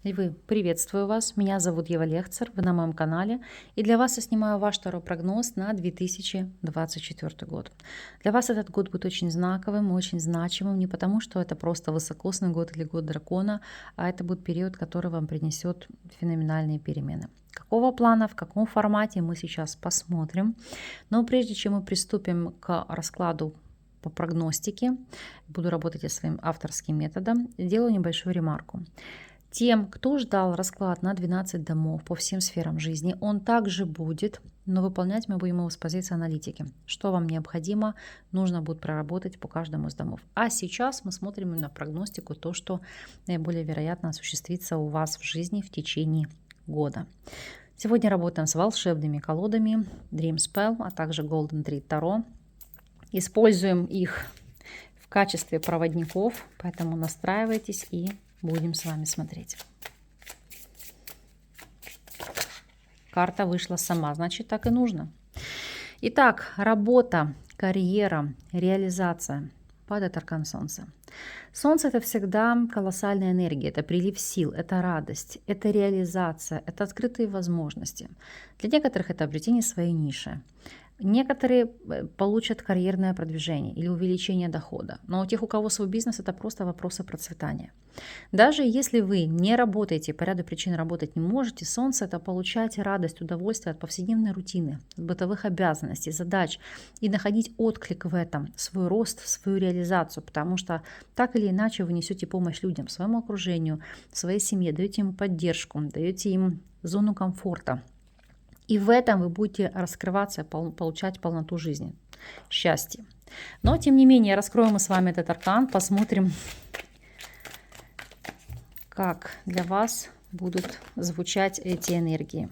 Львы, приветствую вас. Меня зовут Ева Лехцер, вы на моем канале. И для вас я снимаю ваш второй прогноз на 2024 год. Для вас этот год будет очень знаковым, очень значимым. Не потому, что это просто высокосный год или год дракона, а это будет период, который вам принесет феноменальные перемены. Какого плана, в каком формате мы сейчас посмотрим. Но прежде чем мы приступим к раскладу по прогностике, буду работать я своим авторским методом, сделаю небольшую ремарку. Тем, кто ждал расклад на 12 домов по всем сферам жизни, он также будет, но выполнять мы будем его с позиции аналитики. Что вам необходимо, нужно будет проработать по каждому из домов. А сейчас мы смотрим на прогностику, то, что наиболее вероятно осуществится у вас в жизни в течение года. Сегодня работаем с волшебными колодами Dream Spell, а также Golden Tree Tarot. Используем их в качестве проводников, поэтому настраивайтесь и будем с вами смотреть. Карта вышла сама, значит, так и нужно. Итак, работа, карьера, реализация. Падает аркан Солнца. Солнце — это всегда колоссальная энергия, это прилив сил, это радость, это реализация, это открытые возможности. Для некоторых это обретение своей ниши. Некоторые получат карьерное продвижение или увеличение дохода. Но у тех, у кого свой бизнес, это просто вопросы процветания. Даже если вы не работаете, по ряду причин работать не можете, Солнце — это получать радость, удовольствие от повседневной рутины, от бытовых обязанностей, задач и находить отклик в этом, свой рост, свою реализацию, потому что так или иначе вы несете помощь людям, своему окружению, своей семье, даете им поддержку, даете им зону комфорта. И в этом вы будете раскрываться, получать полноту жизни, счастье. Но, тем не менее, раскроем мы с вами этот аркан, посмотрим, как для вас будут звучать эти энергии.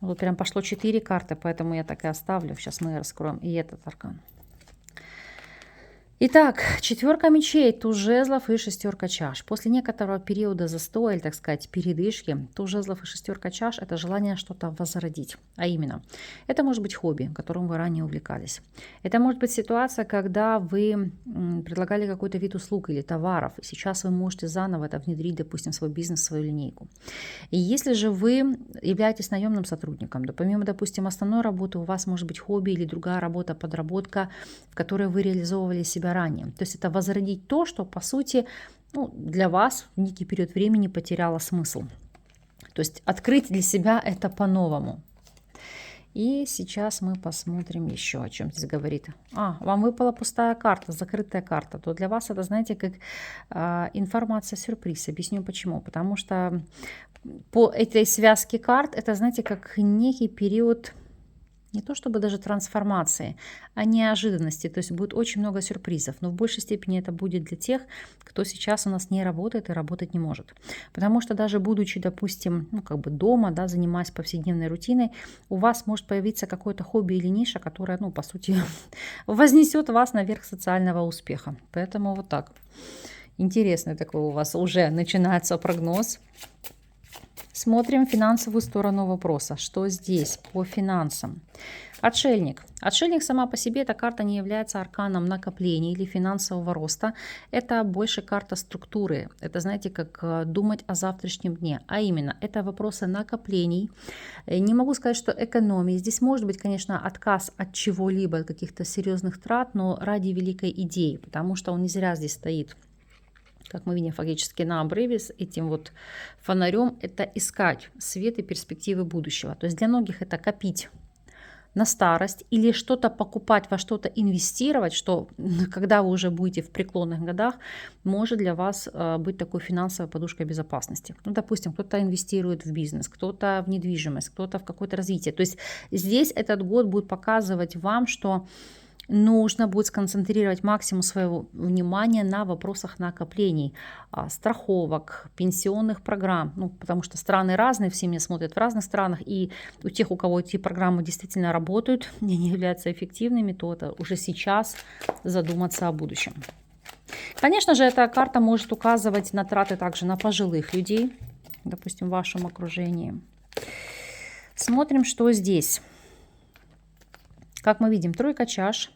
Вот прям пошло 4 карты, поэтому я так и оставлю. Сейчас мы раскроем и этот аркан. Итак, 4 мечей, туз жезлов и 6 чаш. После некоторого периода застоя, или, так сказать, передышки, туз жезлов и 6 чаш — это желание что-то возродить. А именно, это может быть хобби, которым вы ранее увлекались. Это может быть ситуация, когда вы предлагали какой-то вид услуг или товаров, и сейчас вы можете заново это внедрить, допустим, в свой бизнес, в свою линейку. И если же вы являетесь наемным сотрудником, то помимо, допустим, основной работы, у вас может быть хобби или другая работа, подработка, в которой вы реализовывали себя ранее. То есть это возродить то, что, по сути, для вас в некий период времени потеряло смысл. То есть открыть для себя это по-новому. И сейчас мы посмотрим еще, о чем здесь говорит. Вам выпала пустая карта, закрытая карта. То для вас это, знаете, как информация-сюрприз. Объясню почему. Потому что по этой связке карт это, знаете, как некий период не то чтобы даже трансформации, а неожиданности. То есть будет очень много сюрпризов. Но в большей степени это будет для тех, кто сейчас у нас не работает и работать не может. Потому что даже будучи, допустим, дома, занимаясь повседневной рутиной, у вас может появиться какое-то хобби или ниша, которая, по сути, вознесет вас наверх социального успеха. Поэтому вот так. Интересный такой у вас уже начинается прогноз. Смотрим финансовую сторону вопроса. Что здесь по финансам? Отшельник. Отшельник сама по себе, эта карта не является арканом накопления или финансового роста. Это больше карта структуры. Это, знаете, как думать о завтрашнем дне. А именно, это вопросы накоплений. Не могу сказать, что экономии. Здесь может быть, конечно, отказ от чего-либо, от каких-то серьезных трат, но ради великой идеи. Потому что он не зря здесь стоит, как мы видим, фактически на обрыве с этим вот фонарем, это искать свет и перспективы будущего. То есть для многих это копить на старость или что-то покупать, во что-то инвестировать, что когда вы уже будете в преклонных годах, может для вас быть такой финансовой подушкой безопасности. Допустим, кто-то инвестирует в бизнес, кто-то в недвижимость, кто-то в какое-то развитие. То есть здесь этот год будет показывать вам, что нужно будет сконцентрировать максимум своего внимания на вопросах накоплений, страховок, пенсионных программ. Потому что страны разные, все меня смотрят в разных странах. И у тех, у кого эти программы действительно работают, не являются эффективными, то это уже сейчас задуматься о будущем. Конечно же, эта карта может указывать на траты также на пожилых людей, допустим, в вашем окружении. Смотрим, что здесь. Как мы видим, тройка чаш,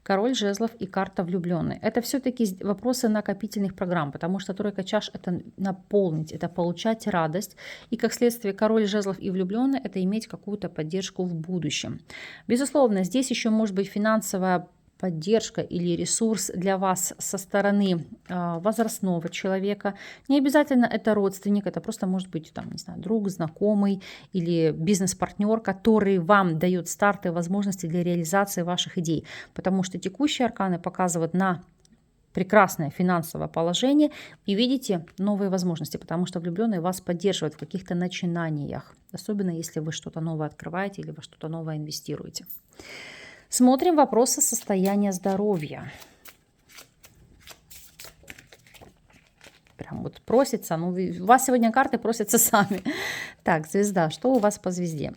король жезлов и карта влюбленный. Это все-таки вопросы накопительных программ, потому что тройка чаш это наполнить, это получать радость. И как следствие король жезлов и влюбленный это иметь какую-то поддержку в будущем. Безусловно, здесь еще может быть финансовая поддержка или ресурс для вас со стороны возрастного человека. Не обязательно это родственник, это просто может быть там, не знаю, друг, знакомый или бизнес-партнер, который вам дает старты и возможности для реализации ваших идей. Потому что текущие арканы показывают на прекрасное финансовое положение и видите новые возможности, потому что влюбленные вас поддерживают в каких-то начинаниях, особенно если вы что-то новое открываете или во что-то новое инвестируете. Смотрим вопросы состояния здоровья. Прям вот просится, ну у вас сегодня карты просятся сами. Так, звезда, что у вас по звезде?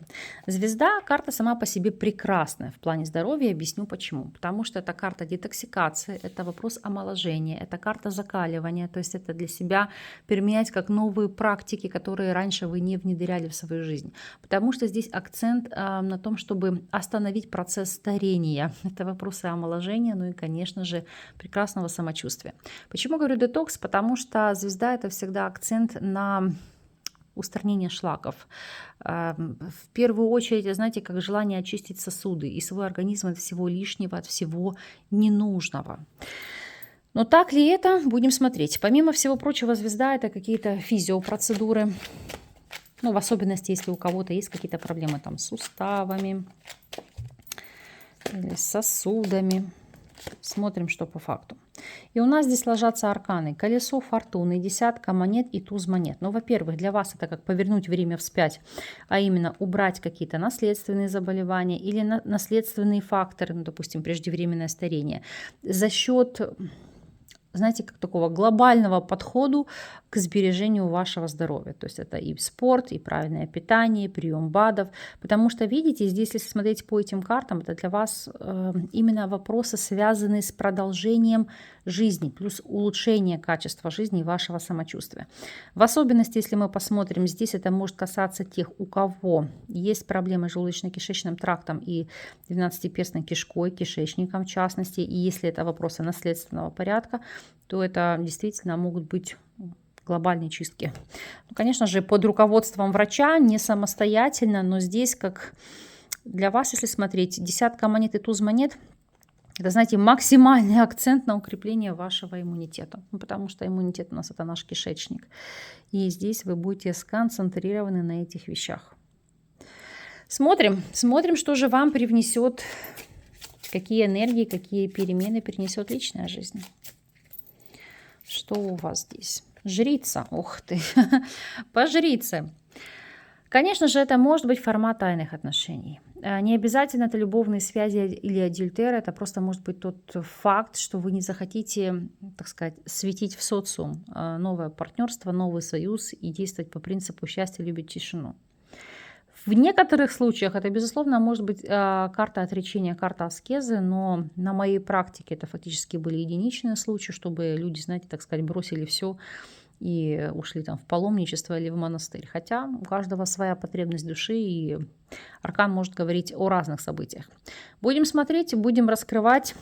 Звезда, карта сама по себе прекрасная в плане здоровья, объясню почему. Потому что это карта детоксикации, это вопрос омоложения, это карта закаливания, то есть это для себя применять как новые практики, которые раньше вы не внедряли в свою жизнь. Потому что здесь акцент на том, чтобы остановить процесс старения. Это вопросы омоложения, ну и, конечно же, прекрасного самочувствия. Почему говорю детокс? Потому что звезда это всегда акцент на устранение шлаков. В первую очередь, знаете, как желание очистить сосуды и свой организм от всего лишнего, от всего ненужного. Но так ли это? Будем смотреть. Помимо всего прочего, звезда это какие-то физиопроцедуры. Ну, в особенности, если у кого-то есть какие-то проблемы там с суставами или с сосудами. Смотрим, что по факту. И у нас здесь ложатся арканы. Колесо фортуны, десятка монет и туз монет. Ну, во-первых, для вас это как повернуть время вспять, а именно убрать какие-то наследственные заболевания или наследственные факторы, ну, допустим, преждевременное старение, за счет, знаете, как такого глобального подхода к сбережению вашего здоровья. То есть это и спорт, и правильное питание, и прием БАДов. Потому что, видите, здесь, если смотреть по этим картам, это для вас именно вопросы, связанные с продолжением жизни, плюс улучшение качества жизни и вашего самочувствия. В особенности, если мы посмотрим, здесь это может касаться тех, у кого есть проблемы с желудочно-кишечным трактом и 12-перстной кишкой, кишечником в частности. И если это вопросы наследственного порядка, то это действительно могут быть глобальные чистки. Ну, конечно же, под руководством врача, не самостоятельно, но здесь, как для вас, если смотреть, десятка монет и туз монет, это, знаете, максимальный акцент на укрепление вашего иммунитета. Ну, потому что иммунитет у нас это наш кишечник. И здесь вы будете сконцентрированы на этих вещах. Смотрим, что же вам привнесет, какие энергии, какие перемены принесет личная жизнь. Что у вас здесь? Жрица. Ух ты. По жрице. Конечно же, это может быть формат тайных отношений. Не обязательно это любовные связи или адюльтер. Это просто может быть тот факт, что вы не захотите, так сказать, светить в социум новое партнерство, новый союз и действовать по принципу счастья, любить тишину. В некоторых случаях это, безусловно, может быть карта отречения, карта аскезы, но на моей практике это фактически были единичные случаи, чтобы люди, знаете, так сказать, бросили все и ушли там в паломничество или в монастырь. Хотя у каждого своя потребность души, и аркан может говорить о разных событиях. Будем смотреть, будем раскрывать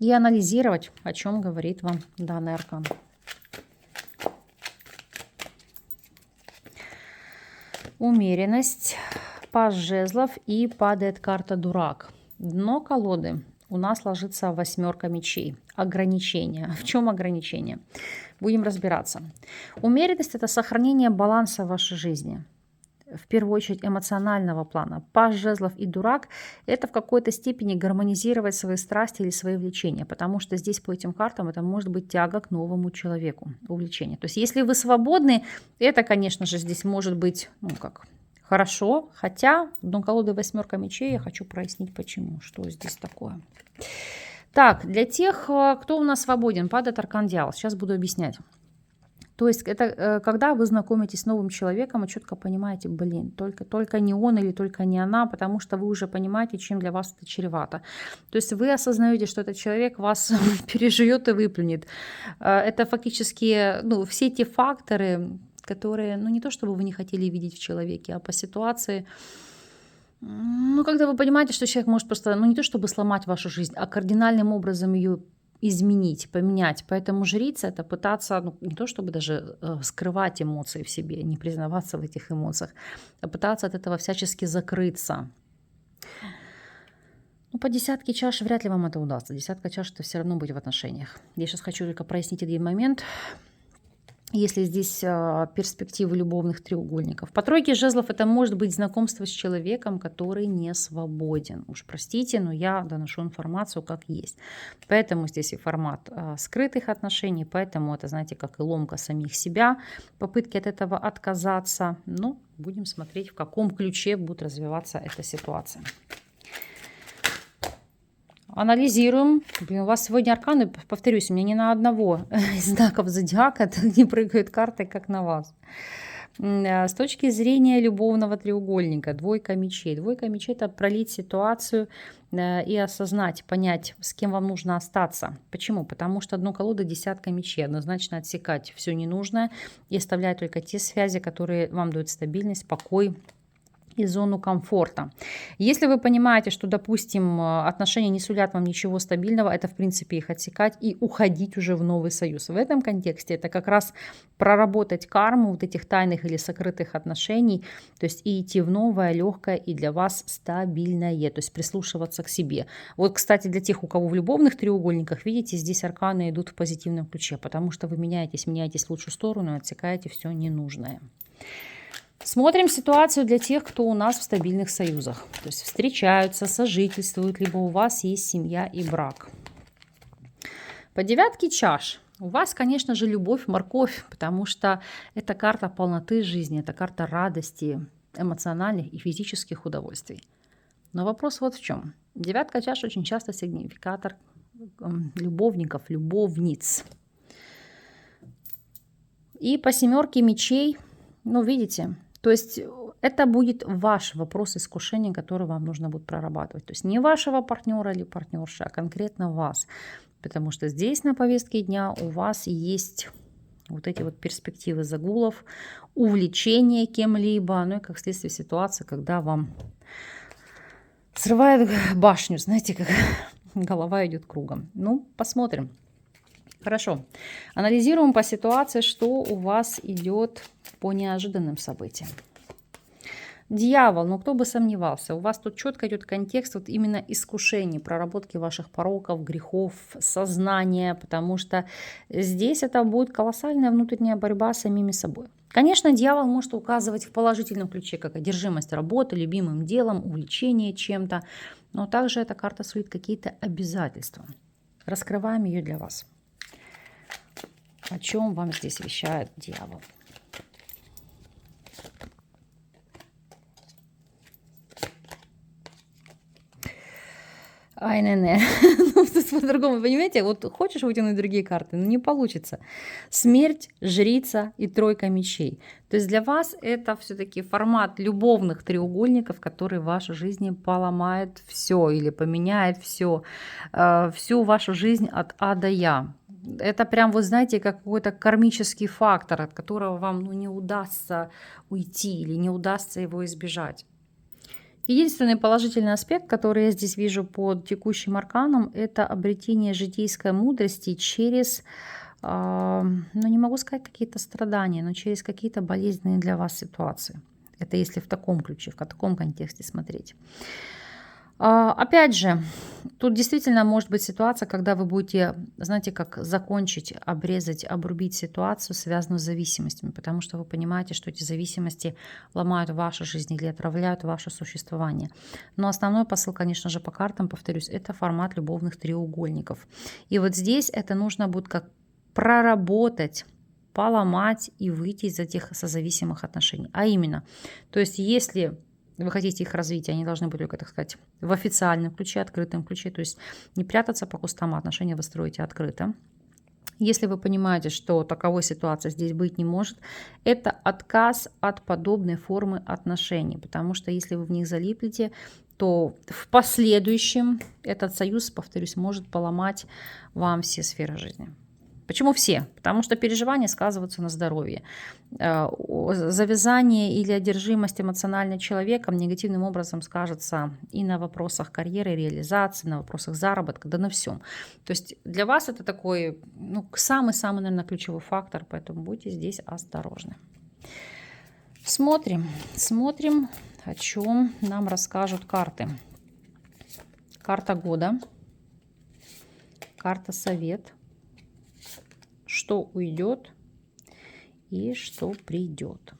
и анализировать, о чем говорит вам данный аркан. Умеренность, паж жезлов и падает карта дурак. Дно колоды у нас ложится восьмерка мечей. Ограничения. В чем ограничения? Будем разбираться. Умеренность – это сохранение баланса в вашей жизни. В первую очередь эмоционального плана. Паж жезлов и дурак – это в какой-то степени гармонизировать свои страсти или свои влечения, потому что здесь по этим картам это может быть тяга к новому человеку, увлечение. То есть если вы свободны, это, конечно же, здесь может быть, ну как, хорошо, хотя дно колоды восьмерка мечей, я хочу прояснить почему, что здесь такое. Так, для тех, кто у нас свободен, падает аркан дьявол. Сейчас буду объяснять. То есть это когда вы знакомитесь с новым человеком и четко понимаете, блин, только не он или только не она, потому что вы уже понимаете, чем для вас это чревато. То есть вы осознаете, что этот человек вас переживет и выплюнет. Это фактически все те факторы, которые, не то чтобы вы не хотели видеть в человеке, а по ситуации Ну, когда вы понимаете, что человек может просто, ну, не то чтобы сломать вашу жизнь, а кардинальным образом ее изменить, поменять. Поэтому жрица — это пытаться, ну, не то чтобы даже скрывать эмоции в себе, не признаваться в этих эмоциях, а пытаться от этого всячески закрыться. Ну, по десятке чаш вряд ли вам это удастся. Десятка чаш — это все равно быть в отношениях. Я сейчас хочу только прояснить один момент. Если здесь перспективы любовных треугольников. По тройке жезлов это может быть знакомство с человеком, который не свободен. Уж простите, но я доношу информацию как есть. Поэтому здесь и формат скрытых отношений, поэтому это, знаете, как и ломка самих себя, попытки от этого отказаться. Но будем смотреть, в каком ключе будет развиваться эта ситуация. Анализируем. Блин, у вас сегодня арканы, повторюсь, у меня ни на одного из знаков зодиака не прыгают карты, как на вас. С точки зрения любовного треугольника, двойка мечей. Двойка мечей — это пролить ситуацию и осознать, понять, с кем вам нужно остаться. Почему? Потому что дно колоды десятка мечей. Однозначно отсекать все ненужное и оставлять только те связи, которые вам дают стабильность, покой и зону комфорта. Если вы понимаете, что, допустим, отношения не сулят вам ничего стабильного, это, в принципе, их отсекать и уходить уже в новый союз. В этом контексте это как раз проработать карму вот этих тайных или сокрытых отношений, то есть и идти в новое, легкое и для вас стабильное, то есть прислушиваться к себе. Вот, кстати, для тех, у кого в любовных треугольниках, видите, здесь арканы идут в позитивном ключе, потому что вы меняетесь в лучшую сторону и отсекаете все ненужное. Смотрим ситуацию для тех, кто у нас в стабильных союзах. То есть встречаются, сожительствуют, либо у вас есть семья и брак. По девятке чаш. У вас, конечно же, любовь, морковь, потому что это карта полноты жизни, это карта радости, эмоциональных и физических удовольствий. Но вопрос вот в чем. Девятка чаш очень часто сигнификатор любовников, любовниц. И по семерке мечей, ну, видите, то есть это будет ваш вопрос искушения, который вам нужно будет прорабатывать. То есть не вашего партнера или партнерши, а конкретно вас. Потому что здесь на повестке дня у вас есть вот эти вот перспективы загулов, увлечение кем-либо, ну и как следствие ситуации, когда вам срывает башню, знаете, как голова идет кругом. Ну, посмотрим. Хорошо. Анализируем по ситуации, что у вас идет по неожиданным событиям. Дьявол, ну кто бы сомневался, у вас тут четко идет контекст вот именно искушений, проработки ваших пороков, грехов, сознания, потому что здесь это будет колоссальная внутренняя борьба с самими собой. Конечно, дьявол может указывать в положительном ключе, как одержимость работы, любимым делом, увлечение чем-то, но также эта карта сулит какие-то обязательства. Раскрываем ее для вас. О чем вам здесь вещает дьявол? Ай, не-не. Ну, тут по-другому, понимаете? Вот хочешь вытянуть другие карты, но не получится. Смерть, жрица и тройка мечей. То есть для вас это все-таки формат любовных треугольников, который в вашей жизни поломает все или поменяет все, всю вашу жизнь от А до Я. Это прям, вы знаете, какой-то кармический фактор, от которого вам не удастся уйти или не удастся его избежать. Единственный положительный аспект, который я здесь вижу под текущим арканом, это обретение житейской мудрости через, ну не могу сказать какие-то страдания, но через какие-то болезненные для вас ситуации. Это если в таком ключе, в таком контексте смотреть. Опять же, тут действительно может быть ситуация, когда вы будете, знаете, как закончить, обрезать, обрубить ситуацию, связанную с зависимостями, потому что вы понимаете, что эти зависимости ломают вашу жизнь или отравляют ваше существование. Но основной посыл, конечно же, по картам, повторюсь, это формат любовных треугольников. И вот здесь это нужно будет как проработать, поломать и выйти из этих созависимых отношений. А именно, то есть если вы хотите их развить, они должны быть только, так сказать, в официальном ключе, открытом ключе, то есть не прятаться по кустам, а отношения вы строите открыто. Если вы понимаете, что таковой ситуации здесь быть не может, это отказ от подобной формы отношений, потому что если вы в них залиплете, то в последующем этот союз, повторюсь, может поломать вам все сферы жизни. Почему все? Потому что переживания сказываются на здоровье. Завязание или одержимость эмоциональной человеком негативным образом скажется и на вопросах карьеры, реализации, на вопросах заработка, да на всем. То есть для вас это такой, ну, самый-самый, наверное, ключевой фактор, поэтому будьте здесь осторожны. Смотрим, о чем нам расскажут карты. Карта года, карта совет, что уйдет и что придет.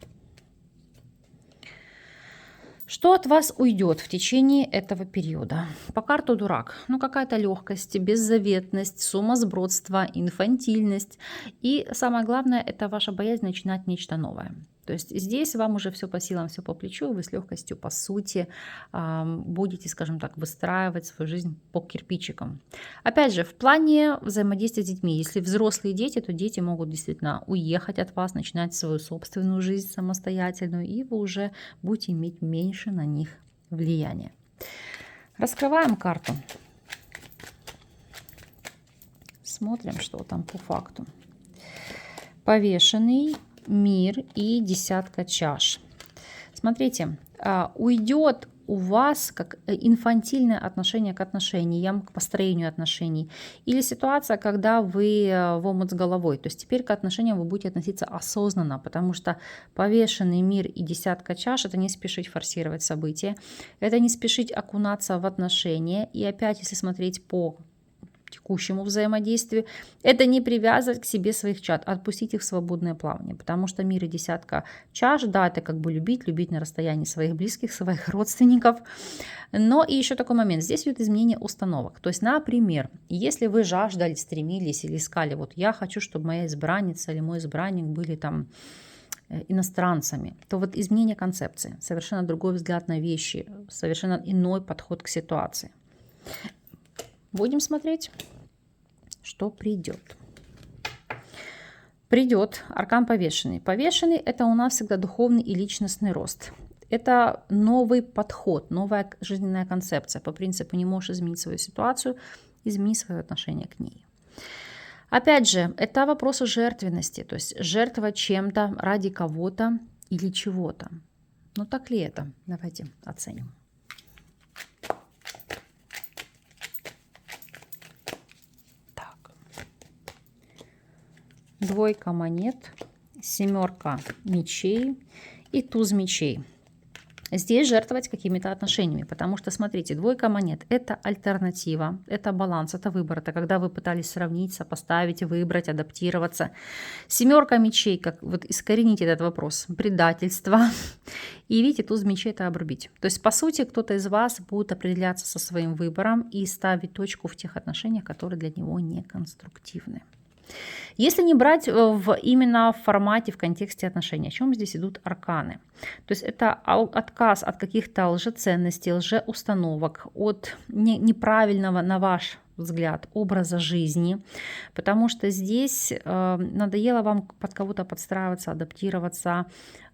Что от вас уйдет в течение этого периода? По карту дурак. Ну, какая-то легкость, беззаветность, сумасбродство, инфантильность. И самое главное, это ваша боязнь начинать нечто новое. То есть здесь вам уже все по силам, все по плечу, и вы с легкостью, по сути, будете, скажем так, выстраивать свою жизнь по кирпичикам. Опять же, в плане взаимодействия с детьми. Если взрослые дети, то дети могут действительно уехать от вас, начинать свою собственную жизнь самостоятельную, и вы уже будете иметь меньше на них влияния. Раскрываем карту. Смотрим, что там по факту. Повешенный, мир и десятка чаш. Смотрите, уйдет у вас как инфантильное отношение к отношениям, к построению отношений, или ситуация, когда вы в омут с головой. То есть теперь к отношениям вы будете относиться осознанно, потому что повешенный мир и десятка чаш — это не спешить форсировать события, это не спешить окунаться в отношения. И опять, если смотреть по текущему взаимодействию, это не привязывать к себе своих чад, а отпустить их в свободное плавание, потому что мир и десятка чаш, да, это как бы любить на расстоянии своих близких, своих родственников. Но и еще такой момент, здесь идет изменение установок. То есть, например, если вы жаждали, стремились или искали, вот я хочу, чтобы моя избранница или мой избранник были там иностранцами, то вот изменение концепции, совершенно другой взгляд на вещи, совершенно иной подход к ситуации. Будем смотреть, что придет. Придет аркан повешенный. Повешенный — это у нас всегда духовный и личностный рост. Это новый подход, новая жизненная концепция. По принципу не можешь изменить свою ситуацию, измени свое отношение к ней. Опять же, это вопросы жертвенности, то есть жертвовать чем-то ради кого-то или чего-то. Но так ли это? Давайте оценим. Двойка монет, семерка мечей и туз мечей. Здесь жертвовать какими-то отношениями, потому что, смотрите, двойка монет — это альтернатива, это баланс, это выбор, это когда вы пытались сравнить, сопоставить, выбрать, адаптироваться. Семерка мечей, как вот искоренить этот вопрос, предательство. И видите, туз мечей — это обрубить. То есть, по сути, кто-то из вас будет определяться со своим выбором и ставить точку в тех отношениях, которые для него не конструктивны. Если не брать именно в формате, в контексте отношений, о чем здесь идут арканы? То есть это отказ от каких-то лжеценностей, лжеустановок, от неправильного, на ваш взгляд, образа жизни, потому что здесь надоело вам под кого-то подстраиваться, адаптироваться,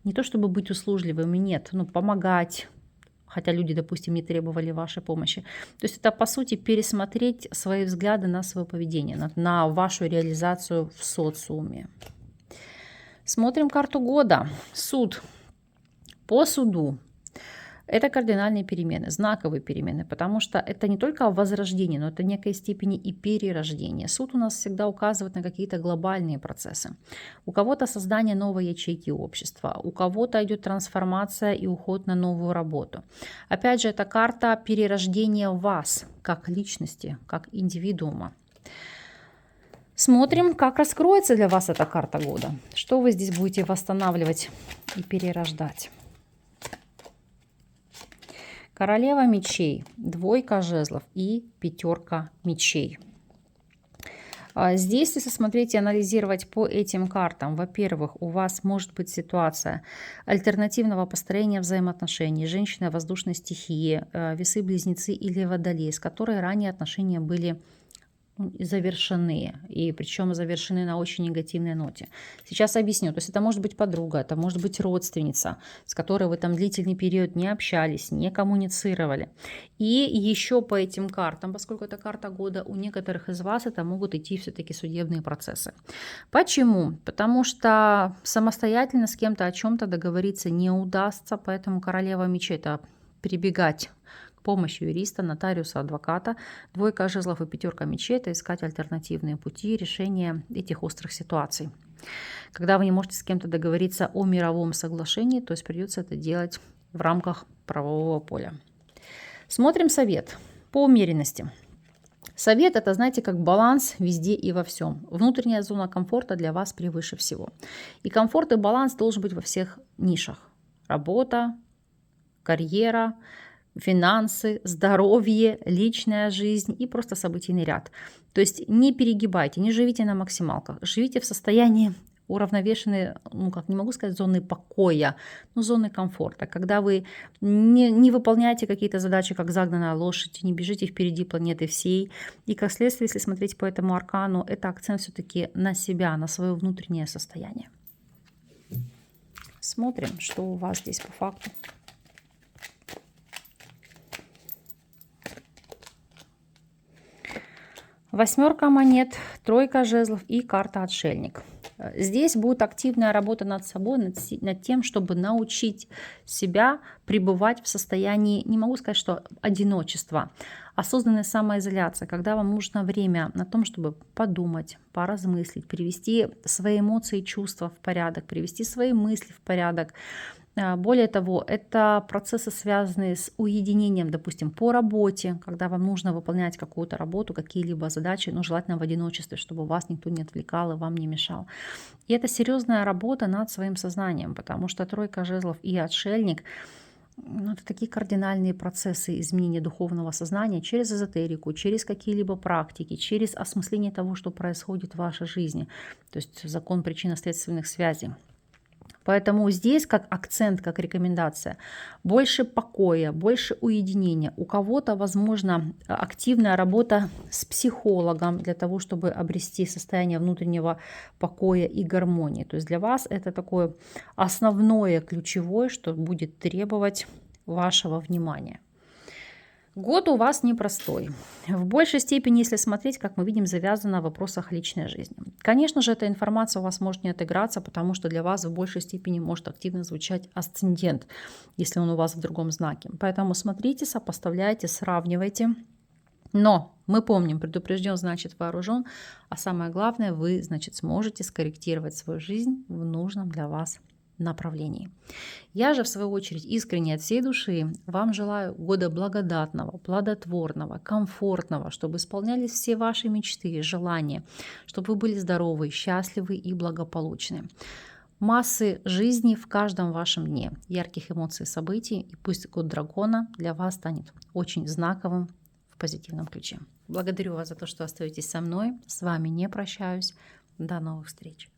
не то чтобы быть услужливыми, нет, помогать, хотя люди, допустим, не требовали вашей помощи. То есть это, по сути, пересмотреть свои взгляды на свое поведение, на вашу реализацию в социуме. Смотрим карту года. Суд. По суду. Это кардинальные перемены, знаковые перемены, потому что это не только возрождение, но это в некой степени и перерождение. Суд у нас всегда указывает на какие-то глобальные процессы. У кого-то создание новой ячейки общества, у кого-то идет трансформация и уход на новую работу. Опять же, это карта перерождения вас, как личности, как индивидуума. Смотрим, как раскроется для вас эта карта года. Что вы здесь будете восстанавливать и перерождать. Королева мечей, двойка жезлов и пятерка мечей. Здесь, если смотреть и анализировать по этим картам, во-первых, у вас может быть ситуация альтернативного построения взаимоотношений, женщина воздушной стихии, весы-близнецы или водолей, с которой ранее отношения были завершены, и причем завершены на очень негативной ноте. Сейчас объясню. То есть это может быть подруга, это может быть родственница, с которой вы там длительный период не общались, не коммуницировали. И еще по этим картам, поскольку это карта года, у некоторых из вас это могут идти все-таки судебные процессы. Почему? Потому что самостоятельно с кем-то о чем-то договориться не удастся, поэтому королева мечей — это прибегать к помощи юриста, нотариуса, адвоката. Двойка жезлов и пятерка мечей — это искать альтернативные пути решения этих острых ситуаций. Когда вы не можете с кем-то договориться о мировом соглашении, то есть придется это делать в рамках правового поля. Смотрим совет по умеренности. Совет — это, знаете, как баланс везде и во всем. Внутренняя зона комфорта для вас превыше всего. И комфорт и баланс должен быть во всех нишах. Работа, карьера, финансы, здоровье, личная жизнь и просто событийный ряд. То есть не перегибайте, не живите на максималках. Живите в состоянии уравновешенной, не могу сказать зоны покоя, но зоны комфорта. Когда вы не выполняете какие-то задачи, как загнанная лошадь, не бежите впереди планеты всей. И как следствие, если смотреть по этому аркану, это акцент все-таки на себя, на свое внутреннее состояние. Смотрим, что у вас здесь по факту. Восьмерка монет, тройка жезлов и карта отшельник. Здесь будет активная работа над собой, над тем, чтобы научить себя пребывать в состоянии, не могу сказать, что одиночества, осознанная самоизоляция, когда вам нужно время на том, чтобы подумать, поразмыслить, привести свои эмоции и чувства в порядок, привести свои мысли в порядок. Более того, это процессы, связанные с уединением, допустим, по работе, когда вам нужно выполнять какую-то работу, какие-либо задачи, но желательно в одиночестве, чтобы вас никто не отвлекал и вам не мешал. И это серьезная работа над своим сознанием, потому что тройка жезлов и отшельник — это такие кардинальные процессы изменения духовного сознания через эзотерику, через какие-либо практики, через осмысление того, что происходит в вашей жизни, то есть закон причинно-следственных связей. Поэтому здесь как акцент, как рекомендация, больше покоя, больше уединения. У кого-то, возможно, активная работа с психологом для того, чтобы обрести состояние внутреннего покоя и гармонии. То есть для вас это такое основное, ключевое, что будет требовать вашего внимания. Год у вас непростой. В большей степени, если смотреть, как мы видим, завязано в вопросах личной жизни. Конечно же, эта информация у вас может не отыграться, потому что для вас в большей степени может активно звучать асцендент, если он у вас в другом знаке. Поэтому смотрите, сопоставляйте, сравнивайте. Но мы помним, предупрежден значит вооружен, а самое главное, вы, значит, сможете скорректировать свою жизнь в нужном для вас направлении. Я же, в свою очередь, искренне от всей души вам желаю года благодатного, плодотворного, комфортного, чтобы исполнялись все ваши мечты и желания, чтобы вы были здоровы, счастливы и благополучны. Массы жизни в каждом вашем дне, ярких эмоций и событий, и пусть год дракона для вас станет очень знаковым в позитивном ключе. Благодарю вас за то, что остаетесь со мной. С вами не прощаюсь. До новых встреч.